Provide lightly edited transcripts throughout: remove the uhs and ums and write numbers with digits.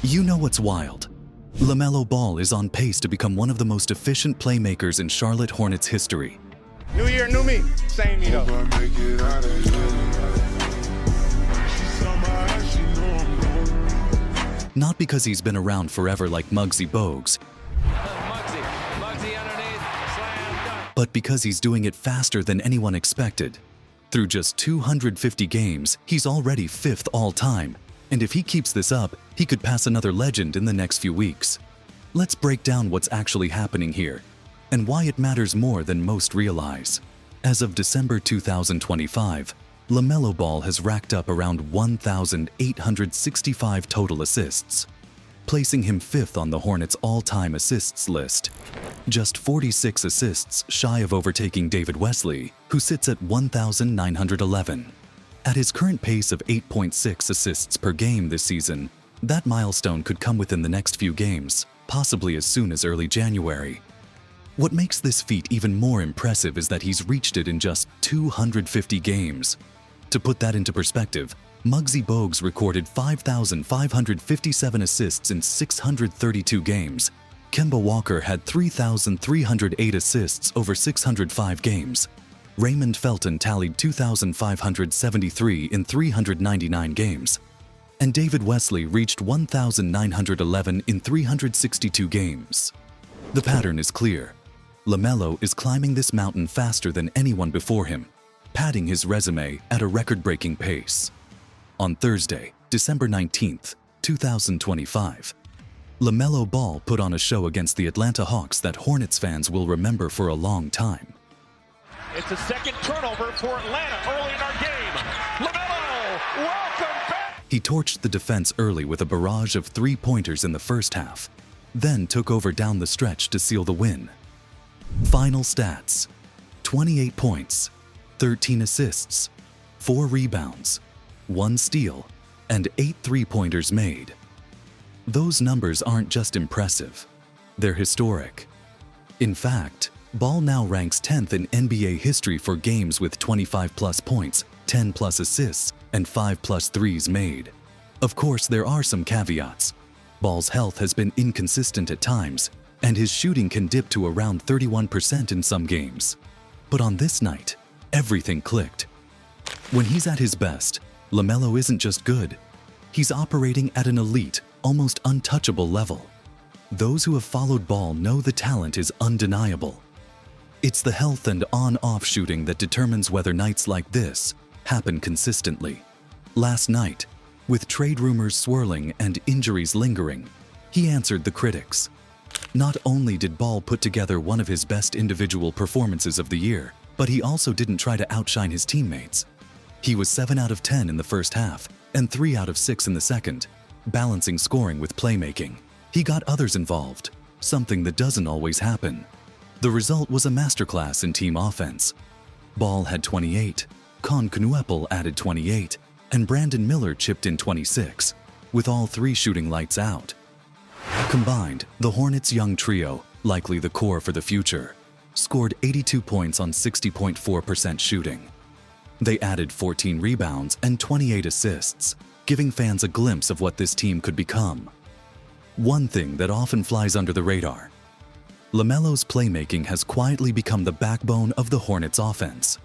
You know what's wild? LaMelo Ball is on pace to become one of the most efficient playmakers in Charlotte Hornets history. New year, new me. Same me though. Not because he's been around forever like Muggsy Bogues, Muggsy underneath, slam dunk. but because he's doing it faster than anyone expected. Through just 250 games, he's already 5th all-time, and if he keeps this up, he could pass another legend in the next few weeks. Let's break down what's actually happening here, and why it matters more than most realize. As of December 2025, LaMelo Ball has racked up around 1,865 total assists, placing him 5th on the Hornets' all-time assists list. Just 46 assists shy of overtaking David Wesley, who sits at 1,911. At his current pace of 8.6 assists per game this season, that milestone could come within the next few games, possibly as soon as early January. What makes this feat even more impressive is that he's reached it in just 250 games. To put that into perspective, Muggsy Bogues recorded 5,557 assists in 632 games. Kemba Walker had 3,308 assists over 605 games. Raymond Felton tallied 2,573 in 399 games. And David Wesley reached 1,911 in 362 games. The pattern is clear. LaMelo is climbing this mountain faster than anyone before him, padding his resume at a record-breaking pace. On Thursday, December 19th, 2025, LaMelo Ball put on a show against the Atlanta Hawks that Hornets fans will remember for a long time. It's a second turnover for Atlanta early in our game. LaMelo, welcome back! He torched the defense early with a barrage of three-pointers in the first half, then took over down the stretch to seal the win. Final stats: 28 points, 13 assists, 4 rebounds, 1 steal, and 8 three-pointers made. Those numbers aren't just impressive, they're historic. In fact, Ball now ranks 10th in NBA history for games with 25-plus points, 10-plus assists, and 5-plus threes made. Of course, there are some caveats. Ball's health has been inconsistent at times, and his shooting can dip to around 31% in some games. But on this night, everything clicked. When he's at his best, LaMelo isn't just good. He's operating at an elite, almost untouchable level. Those who have followed Ball know the talent is undeniable. It's the health and on-off shooting that determines whether nights like this happen consistently. Last night, with trade rumors swirling and injuries lingering, he answered the critics. Not only did Ball put together one of his best individual performances of the year, but he also didn't try to outshine his teammates. He was 7 out of 10 in the first half and 3 out of 6 in the second, balancing scoring with playmaking. He got others involved, something that doesn't always happen. The result was a masterclass in team offense. Ball had 28, Con Knueppel added 28, and Brandon Miller chipped in 26, with all 3 shooting lights out. Combined, the Hornets' young trio, likely the core for the future, scored 82 points on 60.4% shooting. They added 14 rebounds and 28 assists, giving fans a glimpse of what this team could become. One thing that often flies under the radar: LaMelo's playmaking has quietly become the backbone of the Hornets' offense.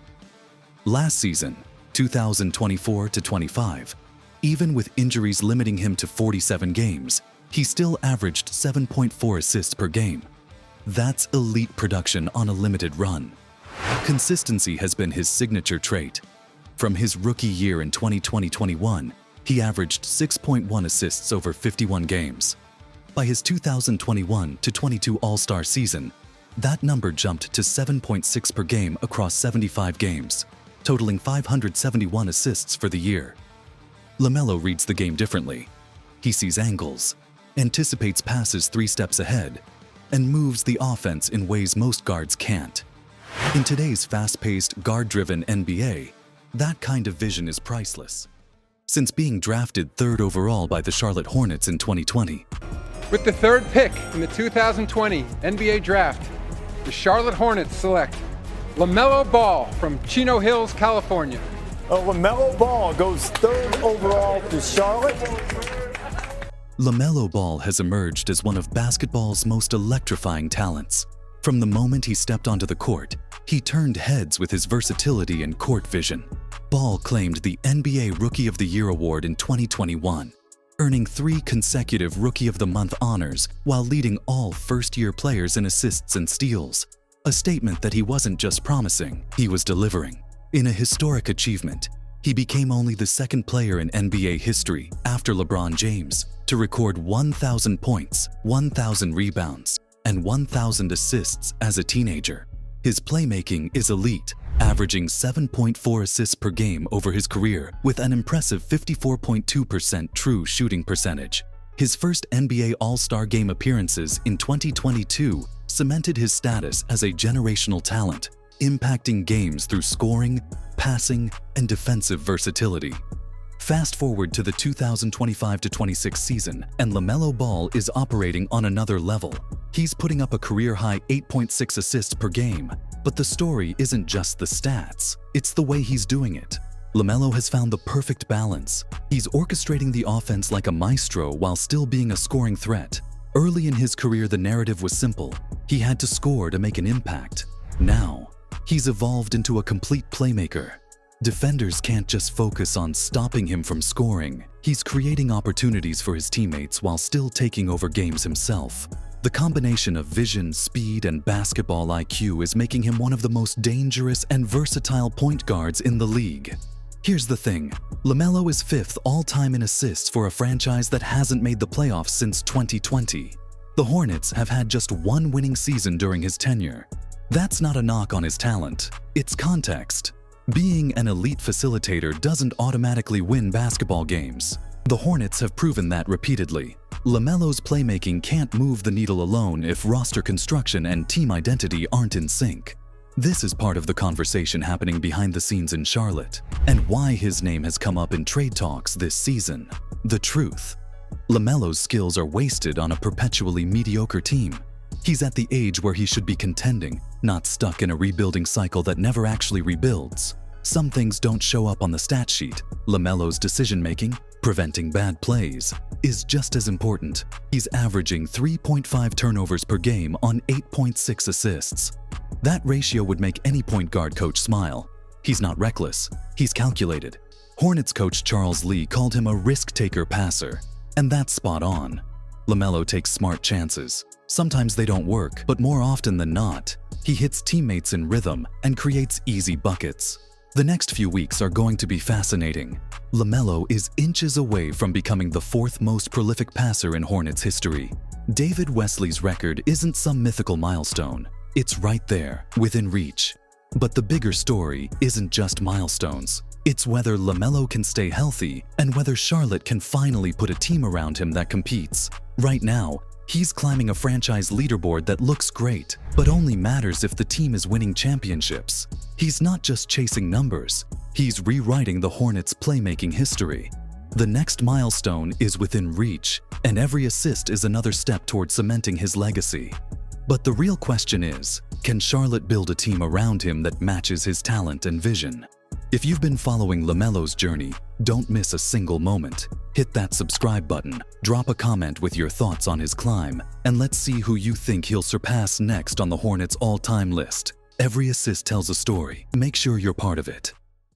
Last season, 2024-25, even with injuries limiting him to 47 games, he still averaged 7.4 assists per game. That's elite production on a limited run. Consistency has been his signature trait. From his rookie year in 2020-21, he averaged 6.1 assists over 51 games. By his 2021-22 All-Star season, that number jumped to 7.6 per game across 75 games, totaling 571 assists for the year. LaMelo reads the game differently. He sees angles, anticipates passes 3 steps ahead, and moves the offense in ways most guards can't. In today's fast-paced, guard-driven NBA, that kind of vision is priceless. Since being drafted 3rd overall by the Charlotte Hornets in 2020, with the 3rd pick in the 2020 NBA Draft, the Charlotte Hornets select LaMelo Ball from Chino Hills, California. LaMelo Ball goes 3rd overall to Charlotte. LaMelo Ball has emerged as one of basketball's most electrifying talents. From the moment he stepped onto the court, he turned heads with his versatility and court vision. Ball claimed the NBA Rookie of the Year award in 2021, earning 3 consecutive Rookie of the Month honors while leading all first-year players in assists and steals. A statement that he wasn't just promising, he was delivering. In a historic achievement, he became only the second player in NBA history after LeBron James to record 1,000 points, 1,000 rebounds, and 1,000 assists as a teenager. His playmaking is elite, averaging 7.4 assists per game over his career with an impressive 54.2% true shooting percentage. His first NBA All-Star Game appearances in 2022 cemented his status as a generational talent, impacting games through scoring, passing, and defensive versatility. Fast forward to the 2025-26 season, and LaMelo Ball is operating on another level. He's putting up a career-high 8.6 assists per game. But the story isn't just the stats, it's the way he's doing it. LaMelo has found the perfect balance. He's orchestrating the offense like a maestro while still being a scoring threat. Early in his career, the narrative was simple. He had to score to make an impact. Now, he's evolved into a complete playmaker. Defenders can't just focus on stopping him from scoring. He's creating opportunities for his teammates while still taking over games himself. The combination of vision, speed, and basketball IQ is making him one of the most dangerous and versatile point guards in the league. Here's the thing, LaMelo is 5th all-time in assists for a franchise that hasn't made the playoffs since 2020. The Hornets have had just 1 winning season during his tenure. That's not a knock on his talent, it's context. Being an elite facilitator doesn't automatically win basketball games. The Hornets have proven that repeatedly. LaMelo's playmaking can't move the needle alone if roster construction and team identity aren't in sync. This is part of the conversation happening behind the scenes in Charlotte, and why his name has come up in trade talks this season. The truth: LaMelo's skills are wasted on a perpetually mediocre team. He's at the age where he should be contending, not stuck in a rebuilding cycle that never actually rebuilds. Some things don't show up on the stat sheet. LaMelo's decision-making, preventing bad plays, is just as important. He's averaging 3.5 turnovers per game on 8.6 assists. That ratio would make any point guard coach smile. He's not reckless, he's calculated. Hornets coach Charles Lee called him a risk-taker passer, and that's spot on. LaMelo takes smart chances. Sometimes they don't work, but more often than not, he hits teammates in rhythm and creates easy buckets. The next few weeks are going to be fascinating. LaMelo is inches away from becoming the 4th most prolific passer in Hornets history. David Wesley's record isn't some mythical milestone. It's right there, within reach. But the bigger story isn't just milestones. It's whether LaMelo can stay healthy and whether Charlotte can finally put a team around him that competes. Right now, he's climbing a franchise leaderboard that looks great, but only matters if the team is winning championships. He's not just chasing numbers, he's rewriting the Hornets' playmaking history. The next milestone is within reach, and every assist is another step toward cementing his legacy. But the real question is, can Charlotte build a team around him that matches his talent and vision? If you've been following LaMelo's journey, don't miss a single moment. Hit that subscribe button, drop a comment with your thoughts on his climb, and let's see who you think he'll surpass next on the Hornets' all-time list. Every assist tells a story. Make sure you're part of it.